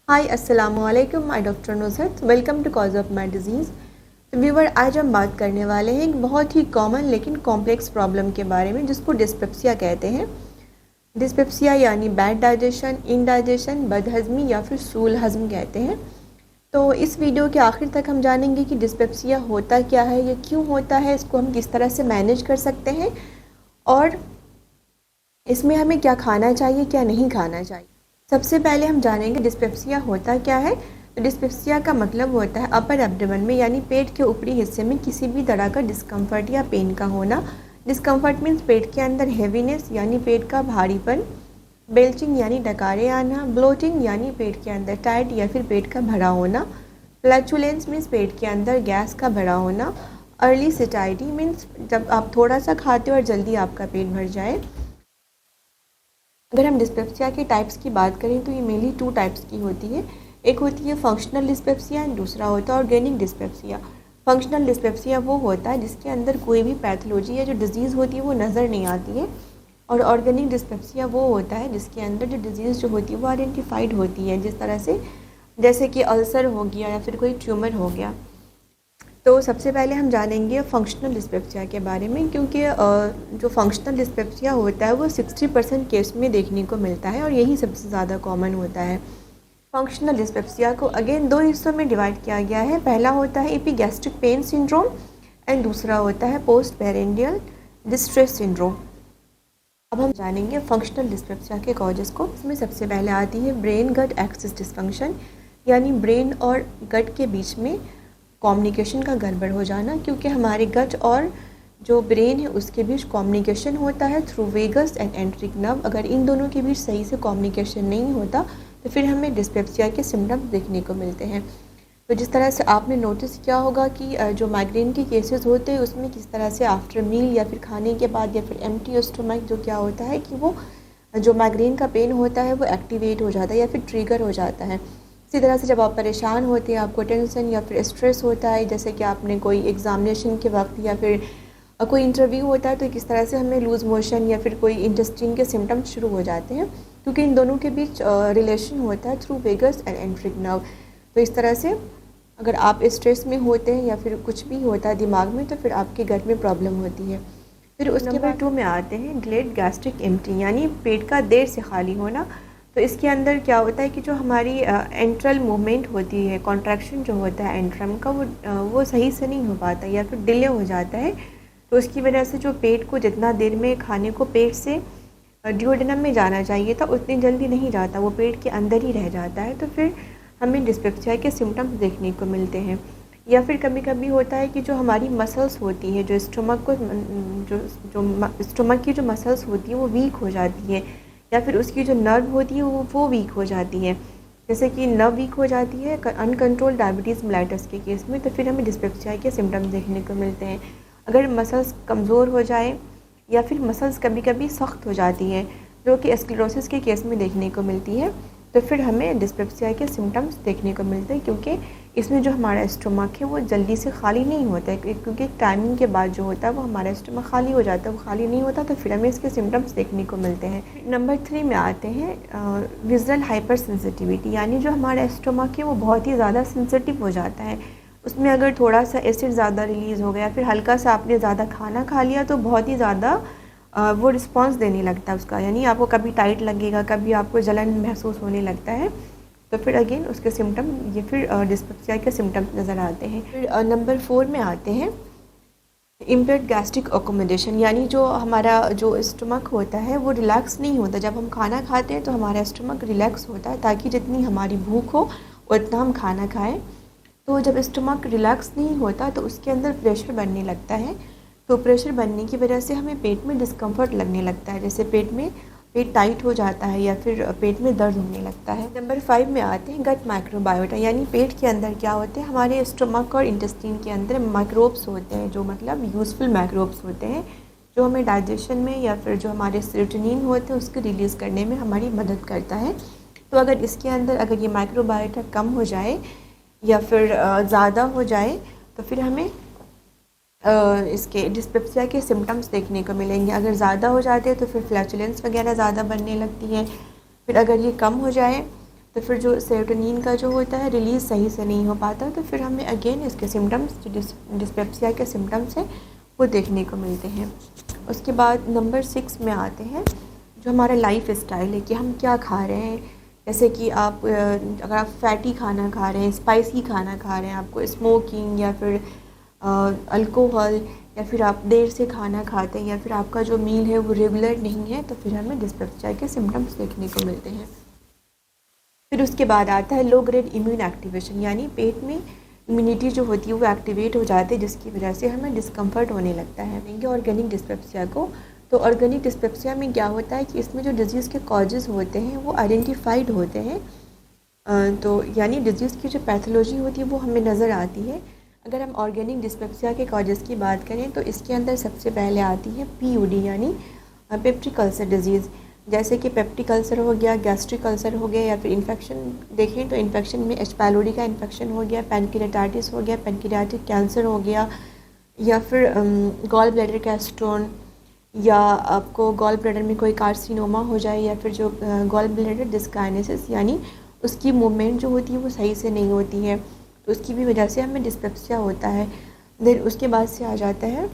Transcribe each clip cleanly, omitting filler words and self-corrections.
हाय अस्सलाम वालेकुम, my doctor Nusrat. Welcome to cause of my disease. तो व्यूवर, आज हम बात करने वाले हैं एक बहुत ही कॉमन लेकिन कॉम्प्लेक्स प्रॉब्लम के बारे में जिसको डिस्पेप्सिया कहते हैं। डिस्पेप्सिया यानी बैड डाइजेशन, इनडाइजेशन, बदहज़मी या फिर सूल हज़म कहते हैं। तो इस वीडियो के आखिर तक हम जानेंगे कि डिस्पेप्सिया होता क्या है, ये क्यों होता है, इसको हम किस तरह से मैनेज कर सकते हैं और इसमें हमें क्या खाना चाहिए, क्या नहीं खाना चाहिए। सबसे पहले हम जानेंगे डिस्पेप्सिया होता क्या है। तो डिस्पेप्सिया का मतलब होता है अपर एब्डोमेन में यानी पेट के ऊपरी हिस्से में किसी भी तरह का डिस्कम्फर्ट या पेन का होना। डिस्कम्फर्ट मीन्स पेट के अंदर हेवीनेस यानी पेट का भारीपन, बेल्चिंग यानी डकारे आना, ब्लोटिंग यानी पेट के अंदर टाइट या फिर पेट का भरा होना, फ्लैचुलेंस मीन्स पेट के अंदर गैस का भरा होना, अर्ली सेटाइटी मीन्स जब आप थोड़ा सा खाते हो और जल्दी आपका पेट भर जाए। अगर हम डिस्पेप्सिया के टाइप्स की बात करें तो ये मेनली 2 टाइप्स की होती है। एक होती है फंक्शनल डिस्पेप्सिया एंड दूसरा होता है ऑर्गेनिक डिस्पेप्सिया। फंक्शनल डिस्पेप्सिया वो होता है जिसके अंदर कोई भी पैथोलॉजी या जो डिजीज़ होती है वो नज़र नहीं आती है, और ऑर्गेनिक डिस्पेप्सिया वो होता है जिसके अंदर जो डिजीज़ जो होती है वो आइडेंटिफाइड होती है, जिस तरह से जैसे कि अल्सर हो गया या फिर कोई ट्यूमर हो गया। तो सबसे पहले हम जानेंगे फंक्शनल डिस्पेप्सिया के बारे में, क्योंकि जो फंक्शनल डिस्पेप्सिया होता है वो 60% केस में देखने को मिलता है और यही सबसे ज़्यादा कॉमन होता है। फंक्शनल डिस्पेप्सिया को अगेन 2 हिस्सों में डिवाइड किया गया है। पहला होता है एपिगैस्ट्रिक पेन सिंड्रोम एंड दूसरा होता है पोस्ट पेरेंडियल डिस्ट्रेस सिंड्रोम। अब हम जानेंगे फंक्शनल डिस्पेप्सिया के कॉजेज़ को। इसमें सबसे पहले आती है ब्रेन गट एक्सिस डिस्फंक्शन, यानी ब्रेन और गट के बीच में कम्युनिकेशन का गड़बड़ हो जाना, क्योंकि हमारे गट और जो ब्रेन है उसके बीच कम्युनिकेशन होता है through vagus and enteric nerve. अगर इन दोनों के बीच सही से कम्युनिकेशन नहीं होता तो फिर हमें डिस्पेप्सिया के सिम्टम्स देखने को मिलते हैं। तो जिस तरह से आपने नोटिस किया होगा कि जो माइग्रेन के केसेस होते हैं उसमें किस तरह से आफ्टर मील या फिर खाने के बाद या फिर एम्प्टी स्टमक जो क्या होता है कि वो जो माइग्रेन का पेन होता है वो एक्टिवेट हो जाता है या फिर ट्रिगर हो जाता है। इसी तरह से जब आप परेशान होते हैं, आपको टेंशन या फिर स्ट्रेस होता है, जैसे कि आपने कोई एग्ज़ामिनेशन के वक्त या फिर कोई इंटरव्यू होता है, तो किस तरह से हमें लूज़ मोशन या फिर कोई इंटेस्टाइन के सिम्टम्स शुरू हो जाते हैं, क्योंकि इन दोनों के बीच रिलेशन होता है through vagus and enteric nerve. तो इस तरह से अगर आप स्ट्रेस में होते हैं या फिर कुछ भी होता है दिमाग में तो फिर आपके गट में प्रॉब्लम होती है। फिर उसके नंबर 2 में आते हैं डिलेड गैस्ट्रिक एम्प्टी, यानी पेट का देर से खाली होना। तो इसके अंदर क्या होता है कि जो हमारी एंट्रल मूवमेंट होती है, कॉन्ट्रैक्शन जो होता है एंट्रम का, वो सही से नहीं हो पाता या फिर डिले हो जाता है। तो उसकी वजह से जो पेट को जितना देर में खाने को पेट से ड्यूओडेनम में जाना चाहिए था उतनी जल्दी नहीं जाता, वो पेट के अंदर ही रह जाता है। तो फिर हमें डिस्पेप्सिया के सिम्टम्स देखने को मिलते हैं। या फिर कभी कभी होता है कि जो हमारी मसल्स होती हैं, जो स्टमक को जो जो स्टमक की जो मसल्स होती हैं वो वीक हो जाती है, या फिर उसकी जो नर्व होती है वो वीक हो जाती है। जैसे कि नर्व वीक हो जाती है अनकंट्रोल डायबिटीज़ मेलाइटस के केस में, तो फिर हमें डिस्पेप्सिया के सिम्टम्स देखने को मिलते हैं। अगर मसल्स कमज़ोर हो जाए या फिर मसल्स कभी कभी सख्त हो जाती हैं, जो कि स्क्लेरोसिस के केस में देखने को मिलती है, तो फिर हमें डिस्पेप्सिया के सिम्टम्स देखने को मिलते हैं, क्योंकि इसमें जो हमारा स्टमक है वो जल्दी से खाली नहीं होता है, क्योंकि टाइमिंग के बाद जो होता है वो हमारा स्टमक खाली हो जाता है, वो खाली नहीं होता, तो फिर हमें इसके सिम्टम्स देखने को मिलते हैं। नंबर 3 में आते हैं विजुअल हाइपर सेंसिटिविटी, यानी जो हमारा स्टमक है वो बहुत ही ज़्यादा सेंसिटिव हो जाता है। उसमें अगर थोड़ा सा एसिड ज़्यादा रिलीज़ हो गया, फिर हल्का सा आपने ज़्यादा खाना खा लिया तो बहुत ही ज़्यादा वो रिस्पांस देने लगता है उसका, यानी आपको कभी टाइट लगेगा, कभी आपको जलन महसूस होने लगता है। तो फिर अगेन उसके सिम्टम ये फिर डिस्पेप्सिया के सिम्टम्स नज़र आते हैं। फिर नंबर 4 में आते हैं इम्पेयर्ड गैस्ट्रिक अकोमोडेशन, यानी जो हमारा जो स्टमक होता है वो रिलैक्स नहीं होता। जब हम खाना खाते हैं तो हमारा स्टमक रिलैक्स होता है ताकि जितनी हमारी भूख हो उतना हम खाना खाएँ। तो जब स्टमक रिलैक्स नहीं होता तो उसके अंदर प्रेशर बनने लगता है। तो प्रेशर बनने की वजह से हमें पेट में डिस्कम्फर्ट लगने लगता है, जैसे पेट टाइट हो जाता है या फिर पेट में दर्द होने लगता है। नंबर 5 में आते हैं गट माइक्रोबायोटा, यानी पेट के अंदर क्या होते हैं, हमारे स्टमक और इंटेस्टाइन के अंदर माइक्रोब्स होते हैं, जो मतलब यूज़फुल माइक्रोब्स होते हैं, जो हमें डाइजेशन में या फिर जो हमारे सेरोटोनिन होते हैं उसको रिलीज़ करने में हमारी मदद करता है। तो अगर इसके अंदर अगर ये माइक्रोबायोटा कम हो जाए या फिर ज़्यादा हो जाए तो फिर हमें इसके डिस्पेप्सिया के सिम्टम्स देखने को मिलेंगे। अगर ज़्यादा हो जाते हैं तो फिर फ्लैचुलेंस वगैरह ज़्यादा बनने लगती है। फिर अगर ये कम हो जाए तो फिर जो सेरोटोनिन का जो होता है रिलीज़ सही से नहीं हो पाता, तो फिर हमें अगेन इसके सिम्टम्स जो डिस्पेप्सिया के सिम्टम्स हैं वो देखने को मिलते हैं। उसके बाद नंबर 6 में आते हैं जो हमारा लाइफ स्टाइल है कि हम क्या खा रहे हैं। जैसे कि आप अगर आप फैटी खाना खा रहे हैं, स्पाइसी खाना खा रहे हैं, आपको स्मोकिंग या फिर अल्कोहल, या फिर आप देर से खाना खाते हैं, या फिर आपका जो मील है वो रेगुलर नहीं है, तो फिर हमें डिस्पेप्सिया के सिम्टम्स देखने को मिलते हैं। फिर उसके बाद आता है लो ग्रेड इम्यून एक्टिवेशन, यानी पेट में इम्यूनिटी जो होती है वो एक्टिवेट हो जाती है, जिसकी वजह से हमें डिस्कम्फर्ट होने लगता है। देंगे ऑर्गेनिक डिस्पेप्सिया को, तो ऑर्गेनिक डिस्पेप्सिया में क्या होता है कि इसमें जो डिजीज़ के कॉजेज़ होते हैं वो आइडेंटिफाइड होते हैं। तो यानी डिजीज़ की जो पैथोलॉजी होती है वो हमें नज़र आती है। अगर हम ऑर्गेनिक डिस्पेप्सिया के कॉजेज़ की बात करें तो इसके अंदर सबसे पहले आती है PUD यानी पेप्टिक अल्सर डिजीज़। जैसे कि पेप्टिक अल्सर हो गया, गैस्ट्रिक अल्सर हो गया, या फिर इन्फेक्शन देखें तो इन्फेक्शन में H. pylori का इन्फेक्शन हो गया, पैनक्रियाटाइटिस हो गया, पैनक्रियाटिक कैंसर हो गया, या फिर गॉल ब्लैडर का स्टोन, या आपको गॉल ब्लैडर में कोई कार्सिनोमा हो जाए, या फिर जो गॉल ब्लैडर डिस्काइनेसिस यानी उसकी मूवमेंट जो होती है वो सही से नहीं होती है, तो उसकी भी वजह से हमें डिस्पेप्सिया होता है। देन उसके बाद से आ जाता है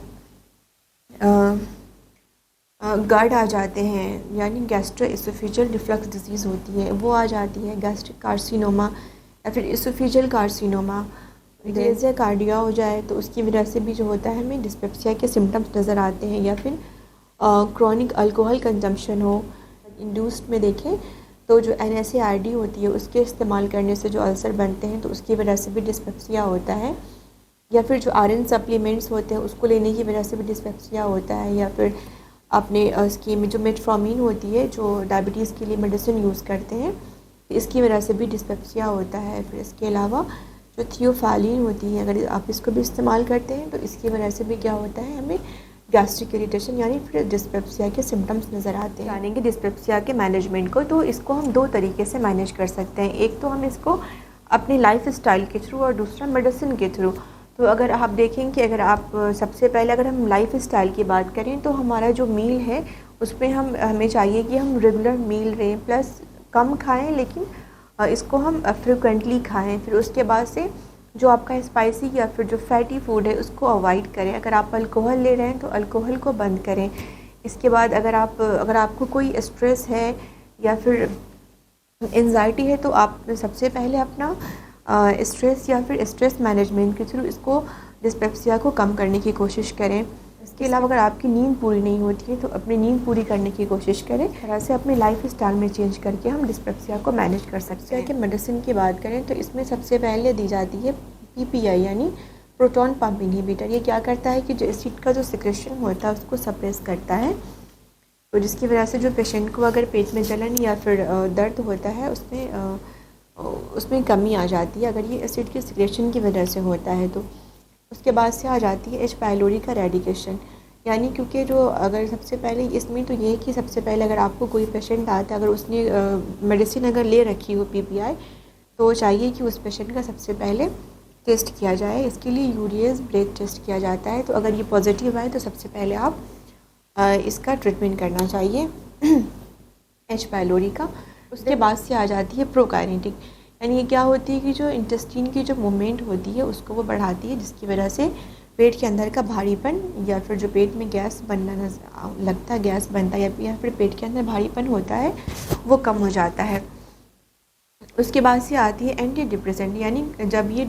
GERD आ जाते हैं, यानी गैस्ट्रोएसोफेजियल रिफ्लक्स डिजीज़ होती है वो आ जाती है, गैस्ट्रिक कार्सिनोमा या फिर एसोफेजियल कार्सिनोमा, रेजिया कार्डिया हो जाए तो उसकी वजह से भी जो होता है हमें डिस्पेप्सिया के सिम्टम्स नज़र आते हैं। या फिर क्रॉनिक अल्कोहल कंजम्पशन हो इंड्यूस्ड में देखें तो जो NSAID होती है उसके इस्तेमाल करने से जो अल्सर बनते हैं तो उसकी वजह से भी डिस्पेप्सिया होता है। या फिर जो आयरन सप्लीमेंट्स होते हैं उसको लेने की वजह से भी डिस्पेप्सिया होता है। या फिर अपने स्कीम में जो मेटफॉर्मिन होती है जो डायबिटीज़ के लिए मेडिसिन यूज़ करते हैं, इसकी वजह से भी डिस्पेप्सिया होता है। फिर इसके अलावा जो थियोफालिन होती है अगर आप इसको भी इस्तेमाल करते हैं तो इसकी वजह से भी क्या होता है हमें गैस्ट्रिक इरिटेशन यानी फिर डिस्पेप्सिया के सिम्टम्स नज़र आते हैं। जानेंगे डिस्पेप्सिया के मैनेजमेंट को, तो इसको हम 2 तरीके से मैनेज कर सकते हैं। एक तो हम इसको अपनी लाइफ स्टाइल के थ्रू और दूसरा मेडिसिन के थ्रू। तो अगर आप देखें कि अगर आप सबसे पहले अगर हम लाइफ स्टाइल की बात करें तो हमारा जो मील है उसमें हमें चाहिए कि हम रेगुलर मील रहें, प्लस कम खाएं लेकिन इसको हम फ्रिक्वेंटली खाएं। फिर उसके बाद से जो आपका स्पाइसी या फिर जो फैटी फूड है उसको अवॉइड करें। अगर आप अल्कोहल ले रहे हैं तो अल्कोहल को बंद करें। इसके बाद अगर आपको कोई स्ट्रेस है या फिर एंजाइटी है तो आप सबसे पहले अपना स्ट्रेस या फिर स्ट्रेस मैनेजमेंट के थ्रू इसको डिस्पेप्सिया को कम करने की कोशिश करें। इसके अलावा अगर आपकी नींद पूरी नहीं होती है तो अपनी नींद पूरी करने की कोशिश करें। तरह से अपने लाइफ स्टाइल में चेंज करके हम डिस्पेप्सिया को मैनेज कर सकते हैं। कि मेडिसिन की बात करें तो इसमें सबसे पहले दी जाती है PPI यानी प्रोटॉन पंप इनहिबिटर। ये क्या करता है कि जो एसिड का जो सिक्रेशन होता है उसको सप्रेस करता है, तो जिसकी वजह से जो पेशेंट को अगर पेट में जलन या फिर दर्द होता है उसमें कमी आ जाती है अगर ये एसिड के सिक्रेशन की वजह से होता है तो। उसके बाद से आ जाती है H. pylori का रेडिकेशन, यानी क्योंकि जो अगर सबसे पहले इसमें तो ये है कि सबसे पहले अगर आपको कोई पेशेंट आता है अगर उसने मेडिसिन अगर ले रखी हो PPI तो चाहिए कि उस पेशेंट का सबसे पहले टेस्ट किया जाए। इसके लिए यूरियस ब्रेथ टेस्ट किया जाता है, तो अगर ये पॉजिटिव आए तो सबसे पहले आप इसका ट्रीटमेंट करना चाहिए H. pylori का। उसके बाद से आ जाती है प्रोकाइनेटिक, यानी ये क्या होती है कि जो इंटेस्टाइन की जो मूवमेंट होती है उसको वो बढ़ाती है, जिसकी वजह से पेट के अंदर का भारीपन या फिर जो पेट में गैस बनना लगता है, गैस बनता है या फिर पेट के अंदर भारीपन होता है वो कम हो जाता है। उसके बाद से आती है एंटी डिप्रेसेंट, यानी जब ये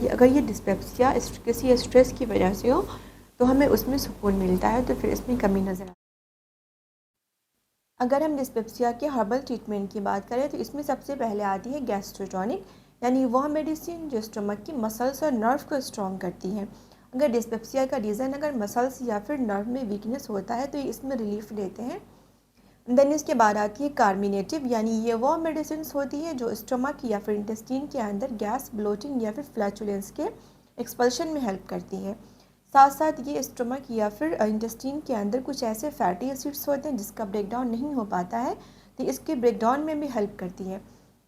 अगर ये डिस्पेप्सिया किसी स्ट्रेस की वजह से हो तो हमें उसमें सुकून मिलता है, तो फिर इसमें कमी नज़र आती है। अगर हम डिस्पेप्सिया के हर्बल ट्रीटमेंट की बात करें तो इसमें सबसे पहले आती है गैस्ट्रोटॉनिक, यानी वह मेडिसिन जो स्टमक की मसल्स और नर्व को स्ट्रॉन्ग करती है। अगर डिस्पेप्सिया का रीज़न अगर मसल्स या फिर नर्व में वीकनेस होता है तो इसमें रिलीफ देते हैं। देन इसके बाद आती है कार्मिनेटिव, यानी ये वह मेडिसिन होती है जो स्टमक या फिर इंटेस्टाइन के अंदर गैस, ब्लोटिंग या फिर फ्लैचुलेंस के एक्सपल्शन में हेल्प करती है। साथ साथ ये स्टमक या फिर इंटेस्टाइन के अंदर कुछ ऐसे फैटी एसिड्स होते हैं जिसका ब्रेकडाउन नहीं हो पाता है, तो इसके ब्रेकडाउन में भी हेल्प करती है।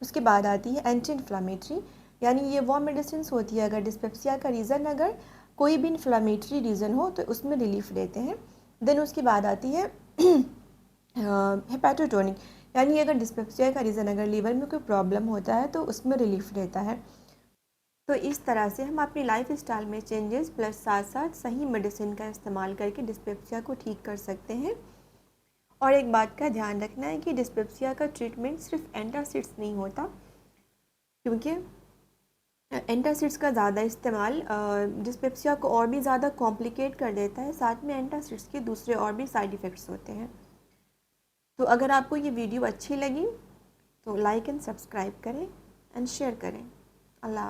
उसके बाद आती है एंटी इन्फ्लामेटरी, यानी ये वो मेडिसिन होती है अगर डिस्पेप्सिया का रीज़न अगर कोई भी इन्फ्लामेटरी रीज़न हो तो उसमें रिलीफ देते हैं। देन उसके बाद आती है हेपेटोटोनिक, यानी अगर डिस्पेप्सिया का रीज़न अगर लीवर में कोई प्रॉब्लम होता है तो उसमें रिलीफ रहता है। तो इस तरह से हम अपनी लाइफ स्टाइल में चेंजेस प्लस साथ साथ सही मेडिसिन का इस्तेमाल करके डिस्पेप्सिया को ठीक कर सकते हैं। और एक बात का ध्यान रखना है कि डिस्पेप्सिया का ट्रीटमेंट सिर्फ एंटासिड्स नहीं होता, क्योंकि एंटासिड्स का ज़्यादा इस्तेमाल डिस्पेप्सिया को और भी ज़्यादा कॉम्प्लिकेट कर देता है। साथ में एंटासिड्स के दूसरे और भी साइड इफ़ेक्ट्स होते हैं। तो अगर आपको ये वीडियो अच्छी लगी तो लाइक एंड सब्सक्राइब करें एंड शेयर करें। अल्लाह।